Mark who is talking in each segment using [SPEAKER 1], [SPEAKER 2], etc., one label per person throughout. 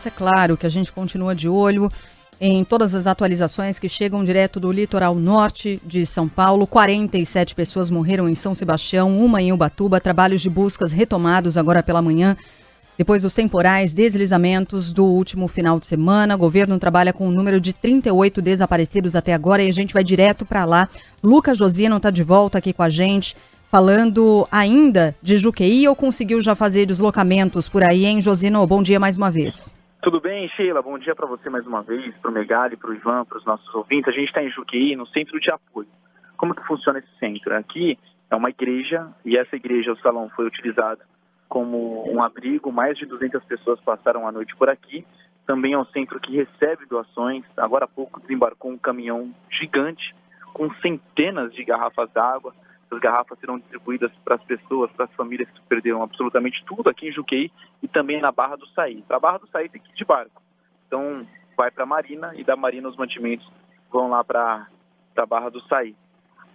[SPEAKER 1] É claro que a gente continua de olho em todas as atualizações que chegam direto do litoral norte de São Paulo. 47 pessoas morreram em São Sebastião, uma em Ubatuba. Trabalhos de buscas retomados agora pela manhã, depois dos temporais deslizamentos do último final de semana. O governo trabalha com um número de 38 desaparecidos até agora e a gente vai direto para lá. Lucas Josino está de volta aqui com a gente, falando ainda de Juqueí, ou conseguiu já fazer deslocamentos por aí, hein, Josino? Bom dia mais uma vez.
[SPEAKER 2] Tudo bem, Sheila? Bom dia para você mais uma vez, para o Megali, para o Ivan, para os nossos ouvintes. A gente está em Juqueí, no centro de apoio. Como que funciona esse centro? Aqui é uma igreja, e essa igreja, o salão, foi utilizado como um abrigo. Mais de 200 pessoas passaram a noite por aqui. Também é um centro que recebe doações. Agora há pouco desembarcou um caminhão gigante com centenas de garrafas d'água. As garrafas serão distribuídas para as pessoas, para as famílias que perderam absolutamente tudo aqui em Juqueí e também na Barra do Saí. Para a Barra do Saí tem que ir de barco. Então vai para a Marina e da Marina os mantimentos vão lá para a Barra do Saí.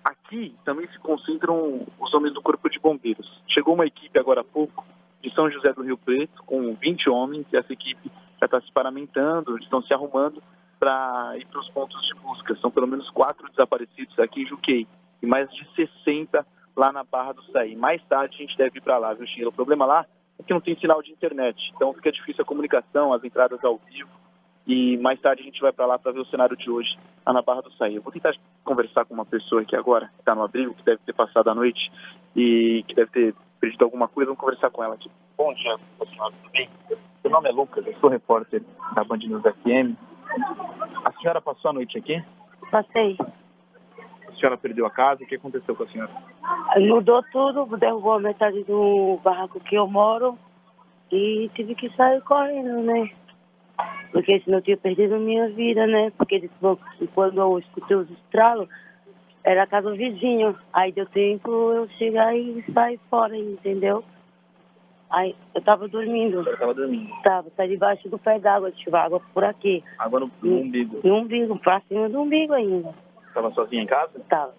[SPEAKER 2] Aqui também se concentram os homens do Corpo de Bombeiros. Chegou uma equipe agora há pouco de São José do Rio Preto com 20 homens e essa equipe já está se paramentando, estão se arrumando para ir para os pontos de busca. São pelo menos 4 desaparecidos aqui em Juqueí e mais de 60 lá na Barra do Saí. Mais tarde a gente deve ir para lá, viu, Sheila? O problema lá é que não tem sinal de internet, então fica difícil a comunicação, as entradas ao vivo, e mais tarde a gente vai para lá para ver o cenário de hoje lá na Barra do Saí. Eu vou tentar conversar com uma pessoa aqui agora, que está no abrigo, que deve ter passado a noite e que deve ter perdido alguma coisa. Vamos conversar com ela aqui. Bom dia, senhora, tudo bem? Meu nome é Lucas, eu sou repórter da Band News FM. A senhora passou a noite aqui?
[SPEAKER 3] Passei.
[SPEAKER 2] A senhora perdeu a casa, o que aconteceu com a senhora?
[SPEAKER 3] Mudou tudo, derrubou a metade do barraco que eu moro e tive que sair correndo, né? Porque senão eu tinha perdido a minha vida, né? Porque quando eu escutei os estralos, era a casa vizinha. Aí deu tempo eu chegar e sair fora, entendeu? Aí eu tava dormindo.
[SPEAKER 2] A senhora estava dormindo?
[SPEAKER 3] Tá debaixo do pé d'água, tinha água por aqui.
[SPEAKER 2] Água no umbigo?
[SPEAKER 3] No umbigo, pra cima do umbigo ainda.
[SPEAKER 2] Estava sozinha em casa?
[SPEAKER 3] Tava.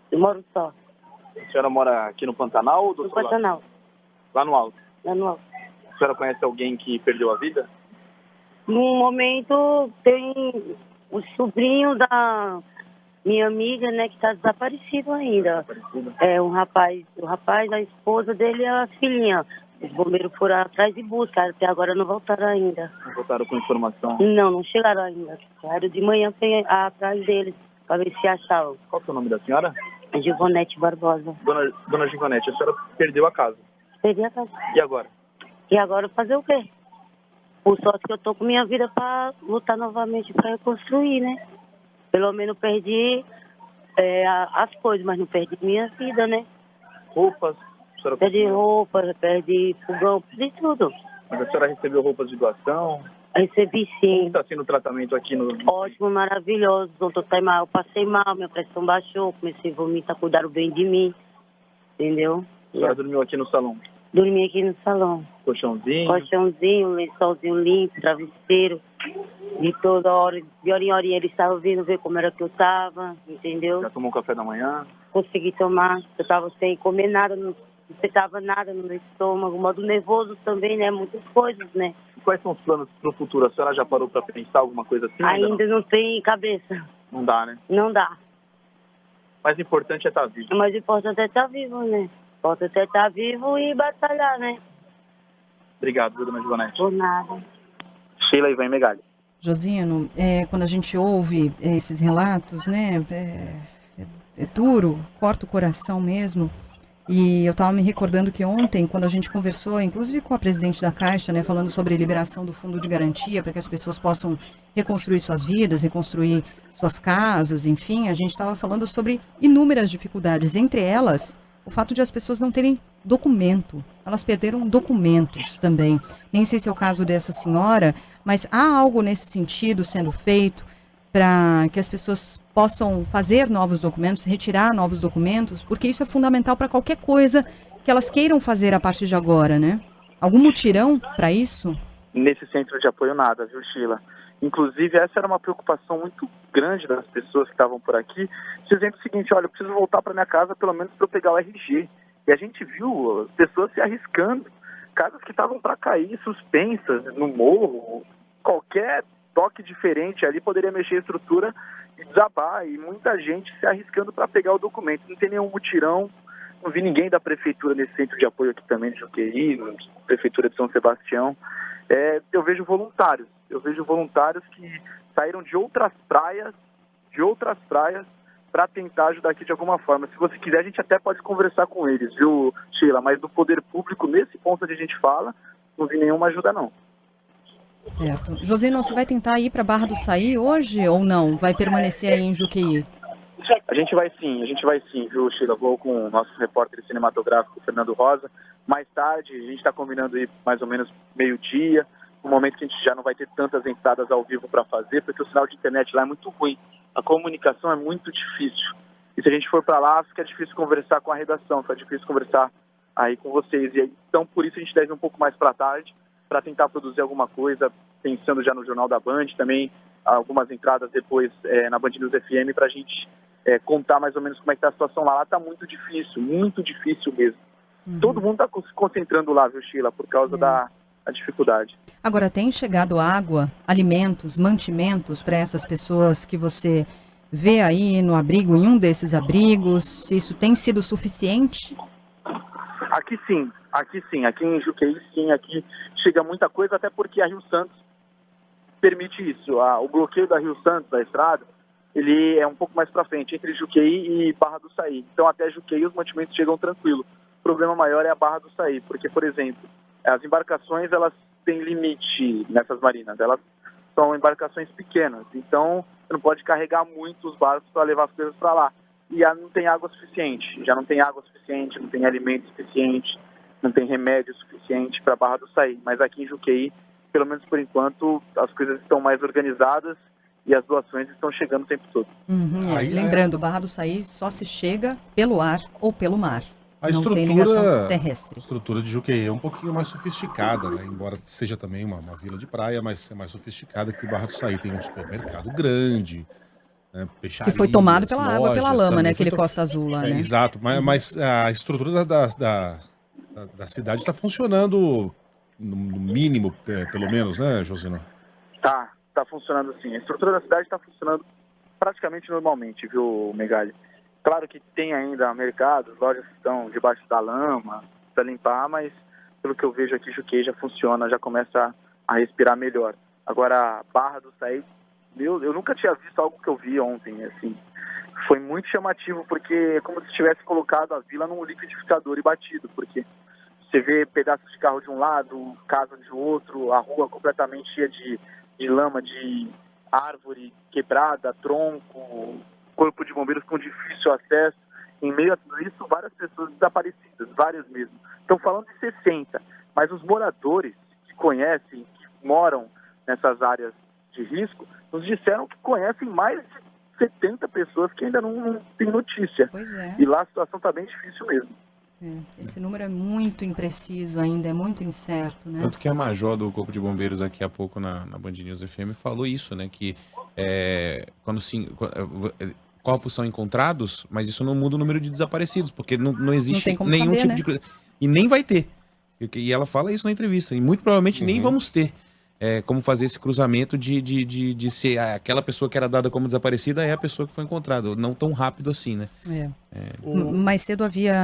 [SPEAKER 3] Eu moro só.
[SPEAKER 2] A senhora mora aqui no Pantanal ou do
[SPEAKER 3] No
[SPEAKER 2] outro lado?
[SPEAKER 3] Pantanal.
[SPEAKER 2] Lá no alto?
[SPEAKER 3] Lá no alto.
[SPEAKER 2] A senhora conhece alguém que perdeu a vida?
[SPEAKER 3] No momento tem o sobrinho da minha amiga, né, que tá desaparecido ainda.
[SPEAKER 2] Desaparecido?
[SPEAKER 3] É o rapaz, a esposa dele e a filhinha. Os bombeiros foram atrás e buscaram, até agora não voltaram ainda.
[SPEAKER 2] Não voltaram com informação?
[SPEAKER 3] Não chegaram ainda. Saíram de manhã atrás deles, para ver se achavam.
[SPEAKER 2] Qual que é o nome da senhora?
[SPEAKER 3] Givonete Barbosa.
[SPEAKER 2] Dona Givonete, a senhora perdeu a casa.
[SPEAKER 3] Perdi a casa.
[SPEAKER 2] E agora?
[SPEAKER 3] E agora fazer o quê? Por sorte que eu tô com minha vida para lutar novamente para reconstruir, né? Pelo menos perdi as coisas, mas não perdi minha vida, né?
[SPEAKER 2] Roupas? A senhora
[SPEAKER 3] Perdi
[SPEAKER 2] conseguiu?
[SPEAKER 3] roupa, perdi fogão, perdi tudo.
[SPEAKER 2] Mas a senhora recebeu roupas de doação?
[SPEAKER 3] Recebi
[SPEAKER 2] Como
[SPEAKER 3] sim.
[SPEAKER 2] está sendo o tratamento aqui no...
[SPEAKER 3] Ótimo, maravilhoso. Ontem eu passei mal, minha pressão baixou, comecei a vomitar, cuidaram bem de mim. Entendeu?
[SPEAKER 2] A senhora dormiu aqui no salão?
[SPEAKER 3] Dormi aqui no salão.
[SPEAKER 2] Colchãozinho?
[SPEAKER 3] Lençolzinho limpo, travesseiro. De toda hora, de hora em hora eles estavam vindo ver como era que eu tava, entendeu?
[SPEAKER 2] Já tomou café da manhã?
[SPEAKER 3] Consegui tomar, eu tava sem comer nada, não afetava nada no meu estômago, modo nervoso também, né? Muitas coisas, né?
[SPEAKER 2] E quais são os planos para o futuro? A senhora já parou para pensar alguma coisa assim?
[SPEAKER 3] Ainda não tem cabeça.
[SPEAKER 2] Não dá, né?
[SPEAKER 3] Não dá.
[SPEAKER 2] O mais importante é estar vivo.
[SPEAKER 3] O mais importante é estar vivo, né? Posso até estar vivo e batalhar, né?
[SPEAKER 2] Obrigado, viu, dona Givonete?
[SPEAKER 3] Por nada.
[SPEAKER 2] Sheila e Ivan Megali.
[SPEAKER 1] Josino, quando a gente ouve esses relatos, né, é duro, corta o coração mesmo. E eu estava me recordando que ontem, quando a gente conversou, inclusive com a presidente da Caixa, né, falando sobre a liberação do fundo de garantia para que as pessoas possam reconstruir suas vidas, reconstruir suas casas, enfim, a gente estava falando sobre inúmeras dificuldades, entre elas o fato de as pessoas não terem documento. Elas perderam documentos também. Nem sei se é o caso dessa senhora, mas há algo nesse sentido sendo feito para que as pessoas possam fazer novos documentos, retirar novos documentos, porque isso é fundamental para qualquer coisa que elas queiram fazer a partir de agora, né? Algum mutirão para isso?
[SPEAKER 2] Nesse centro de apoio nada, viu, Sheila? Inclusive, essa era uma preocupação muito grande das pessoas que estavam por aqui, dizendo o seguinte: olha, eu preciso voltar para minha casa pelo menos para eu pegar o RG. E a gente viu as pessoas se arriscando, casas que estavam para cair, suspensas no morro, qualquer toque diferente ali poderia mexer a estrutura e desabar, e muita gente se arriscando para pegar o documento. Não tem nenhum mutirão, não vi ninguém da prefeitura nesse centro de apoio aqui também de Juqueí, na prefeitura de São Sebastião. Eu vejo voluntários que saíram de outras praias para tentar ajudar aqui de alguma forma. Se você quiser, a gente até pode conversar com eles, viu, Sheila? Mas do poder público, nesse ponto onde a gente fala, não vi nenhuma ajuda, não.
[SPEAKER 1] Certo. Josino, você vai tentar ir para Barra do Saí hoje ou não? Vai permanecer aí em Juqueí?
[SPEAKER 2] A gente vai sim, viu, Sheila? Vou com o nosso repórter cinematográfico, Fernando Rosa. Mais tarde, a gente está combinando ir mais ou menos meio-dia, no momento que a gente já não vai ter tantas entradas ao vivo para fazer, porque o sinal de internet lá é muito ruim. A comunicação é muito difícil. E se a gente for para lá, fica difícil conversar com a redação, fica difícil conversar aí com vocês. E então, por isso, a gente deve ir um pouco mais para tarde, para tentar produzir alguma coisa, pensando já no Jornal da Band, também algumas entradas depois na Band News FM, para a gente contar mais ou menos como é que está a situação lá. Lá está muito difícil mesmo.
[SPEAKER 1] Uhum.
[SPEAKER 2] Todo mundo está se concentrando lá, viu, Sheila, por causa da dificuldade.
[SPEAKER 1] Agora, tem chegado água, alimentos, mantimentos para essas pessoas que você vê aí no abrigo, em um desses abrigos? Isso tem sido suficiente?
[SPEAKER 2] Aqui sim. Aqui em Juqueí, sim. Aqui chega muita coisa, até porque a Rio Santos permite isso. O bloqueio da Rio Santos, da estrada, ele é um pouco mais para frente, entre Juqueí e Barra do Saí. Então, até Juqueí, os mantimentos chegam tranquilo. O problema maior é a Barra do Saí, porque, por exemplo, as embarcações, elas têm limite nessas marinas. Elas são embarcações pequenas. Então, você não pode carregar muito os barcos para levar as coisas para lá. E já não tem água suficiente, não tem alimento suficiente, não tem remédio suficiente para a Barra do Saí. Mas aqui em Juqueí, pelo menos por enquanto, as coisas estão mais organizadas e as doações estão chegando o tempo todo.
[SPEAKER 1] Uhum,
[SPEAKER 4] Aí,
[SPEAKER 1] lembrando, Barra do Saí só se chega pelo ar ou pelo mar.
[SPEAKER 4] A
[SPEAKER 1] Não tem ligação terrestre.
[SPEAKER 4] A estrutura de Juqueí é um pouquinho mais sofisticada, né? Embora seja também uma vila de praia, mas é mais sofisticada que o Barra do Saí. Tem um supermercado grande, né?
[SPEAKER 1] Que foi tomado pela
[SPEAKER 4] lojas,
[SPEAKER 1] água, pela lama,
[SPEAKER 4] também
[SPEAKER 1] né?
[SPEAKER 4] foi
[SPEAKER 1] Aquele Costa Azul lá, né?
[SPEAKER 4] Exato, mas a estrutura da cidade está funcionando no mínimo, pelo menos, né, Josino?
[SPEAKER 2] Tá funcionando sim. A estrutura da cidade está funcionando praticamente normalmente, viu, Megali? Claro que tem ainda mercados, lojas que estão debaixo da lama para limpar, mas pelo que eu vejo aqui, Juqueí já funciona, já começa a respirar melhor. Agora, Barra do Saí, eu nunca tinha visto algo que eu vi ontem, assim. Foi muito chamativo, porque é como se tivesse colocado a vila num liquidificador e batido, porque você vê pedaços de carro de um lado, casa de outro, a rua completamente cheia de lama, de árvore quebrada, tronco, corpo de bombeiros com difícil acesso. Em meio a tudo isso, várias pessoas desaparecidas, várias mesmo. Estão falando de 60, mas os moradores que conhecem, que moram nessas áreas de risco, nos disseram que conhecem mais de 70 pessoas que ainda não têm notícia.
[SPEAKER 1] Pois é.
[SPEAKER 2] E lá a situação está bem difícil mesmo.
[SPEAKER 1] Esse número é muito impreciso ainda, é muito incerto, né?
[SPEAKER 5] Tanto que a major do Corpo de Bombeiros aqui há pouco na Band News FM falou isso, né? Que corpos são encontrados, mas isso não muda o número de desaparecidos, porque não existe
[SPEAKER 1] tem como
[SPEAKER 5] nenhum
[SPEAKER 1] saber,
[SPEAKER 5] tipo
[SPEAKER 1] né?
[SPEAKER 5] de coisa. E nem vai ter. E ela fala isso na entrevista. E muito provavelmente nem vamos ter como fazer esse cruzamento de ser aquela pessoa que era dada como desaparecida é a pessoa que foi encontrada. Não tão rápido assim, né?
[SPEAKER 1] Mais cedo havia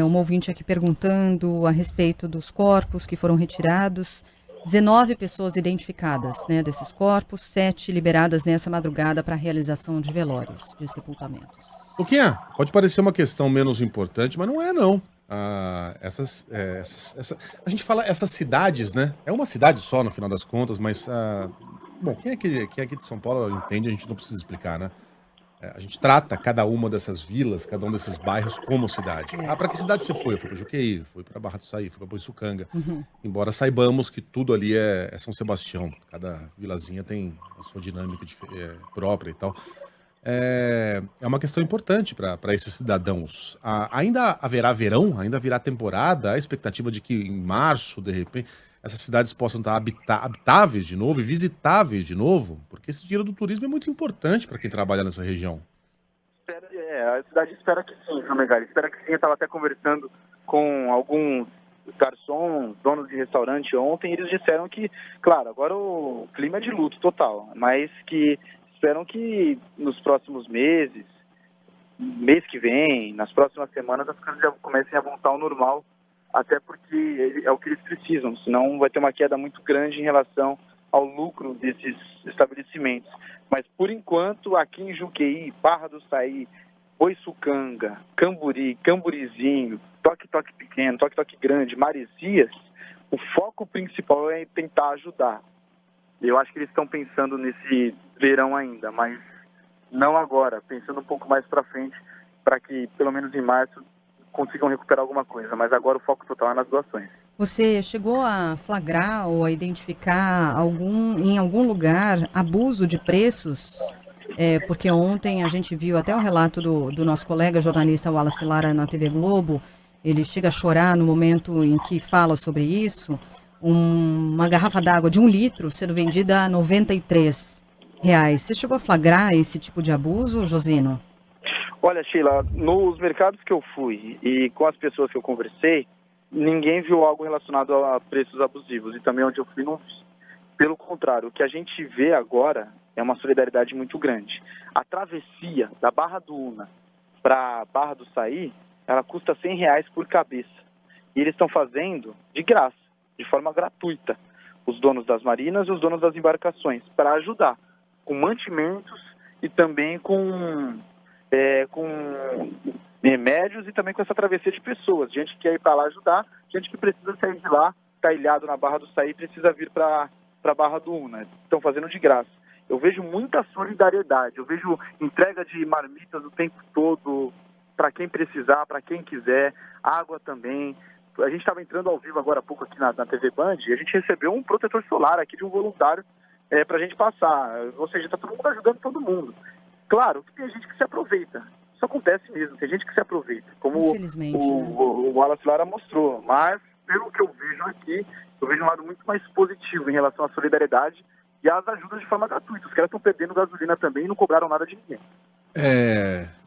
[SPEAKER 1] uma ouvinte aqui perguntando a respeito dos corpos que foram retirados. 19 pessoas identificadas, né, desses corpos, 7 liberadas nessa madrugada para a realização de velórios, de sepultamentos.
[SPEAKER 4] Luquinha, pode parecer uma questão menos importante, mas não é, não. A gente fala essas cidades, né? É uma cidade só, no final das contas, mas... bom, quem é aqui de São Paulo entende, a gente não precisa explicar, né? A gente trata cada uma dessas vilas, cada um desses bairros como cidade. Para que cidade você foi? Eu fui para Juqueí, fui para Barra do Saí, fui para Boiçucanga. Embora saibamos que tudo ali é São Sebastião. Cada vilazinha tem a sua dinâmica própria e tal. É uma questão importante para esses cidadãos. Ainda haverá verão? Ainda haverá temporada? A expectativa de que em março, de repente, essas cidades possam estar habitáveis de novo e visitáveis de novo? Porque esse dinheiro do turismo é muito importante para quem trabalha nessa região.
[SPEAKER 2] A cidade espera que sim, Megali. Espera que sim. Eu estava até conversando com alguns garçons, donos de restaurante ontem, eles disseram que, claro, agora o clima é de luto total, mas que esperam que nos próximos meses, mês que vem, nas próximas semanas, as coisas já comecem a voltar ao normal, até porque é o que eles precisam, senão vai ter uma queda muito grande em relação ao lucro desses estabelecimentos. Mas, por enquanto, aqui em Juqueí, Barra do Saí, Boiçucanga, Camburi, Camburizinho, Toque-Toque Pequeno, Toque-Toque Grande, Maresias, o foco principal é tentar ajudar. Eu acho que eles estão pensando nesse verão ainda, mas não agora, pensando um pouco mais para frente, para que pelo menos em março consigam recuperar alguma coisa. Mas agora o foco total é nas doações.
[SPEAKER 1] Você chegou a flagrar ou a identificar em algum lugar abuso de preços? Porque ontem a gente viu até o relato do nosso colega jornalista Wallace Lara na TV Globo. Ele chega a chorar no momento em que fala sobre isso. Uma garrafa d'água de 1 litro sendo vendida a R$ 93. Você chegou a flagrar esse tipo de abuso, Josino?
[SPEAKER 2] Olha, Sheila, nos mercados que eu fui e com as pessoas que eu conversei, ninguém viu algo relacionado a preços abusivos. E também onde eu fui não vi. Pelo contrário, o que a gente vê agora é uma solidariedade muito grande. A travessia da Barra do Una para Barra do Saí, ela custa R$ 100 por cabeça. E eles estão fazendo de graça, de forma gratuita, os donos das marinas e os donos das embarcações, para ajudar com mantimentos e também com remédios e também com essa travessia de pessoas. Gente que quer ir para lá ajudar, gente que precisa sair de lá, está ilhado na Barra do Saí, precisa vir para a Barra do Una. Estão fazendo de graça. Eu vejo muita solidariedade, eu vejo entrega de marmitas o tempo todo, para quem precisar, para quem quiser, água também. A gente estava entrando ao vivo agora há pouco aqui na TV Band e a gente recebeu um protetor solar aqui de um voluntário para a gente passar. Ou seja, está todo mundo ajudando todo mundo. Claro que tem gente que se aproveita. Isso acontece mesmo, tem gente que se aproveita, como o Wallace Lara mostrou. Mas, pelo que eu vejo aqui, eu vejo um lado muito mais positivo em relação à solidariedade e às ajudas de forma gratuita. Os caras estão perdendo gasolina também e não cobraram nada de ninguém.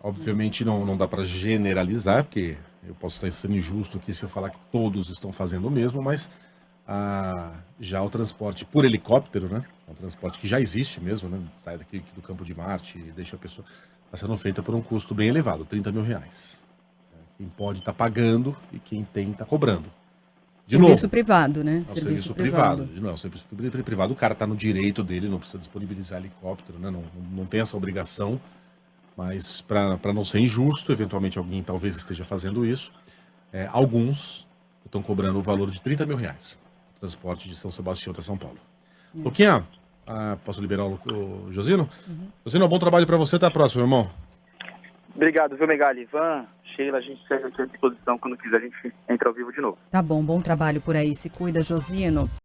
[SPEAKER 4] Obviamente não dá para generalizar, porque eu posso estar sendo injusto aqui se eu falar que todos estão fazendo o mesmo, mas já o transporte por helicóptero, né? É um transporte que já existe mesmo, né? Sai daqui do Campo de Marte e deixa a pessoa. Está sendo feita por um custo bem elevado, R$ 30 mil. Quem pode estar pagando e quem tem está cobrando.
[SPEAKER 1] Serviço privado, né?
[SPEAKER 4] É um serviço privado. Não, serviço privado, o cara está no direito dele, não precisa disponibilizar helicóptero, né? Não tem essa obrigação. Mas para não ser injusto, eventualmente alguém talvez esteja fazendo isso. Alguns estão cobrando o valor de R$ 30 mil. Transporte de São Sebastião até São Paulo. Luquinha, posso liberar o Josino? Josino, bom trabalho para você. Até a próxima, irmão.
[SPEAKER 2] Obrigado, viu, Megali? Ivan, Sheila, a gente segue aqui à disposição. Quando quiser, a gente entra ao vivo de novo.
[SPEAKER 1] Tá bom trabalho por aí. Se cuida, Josino.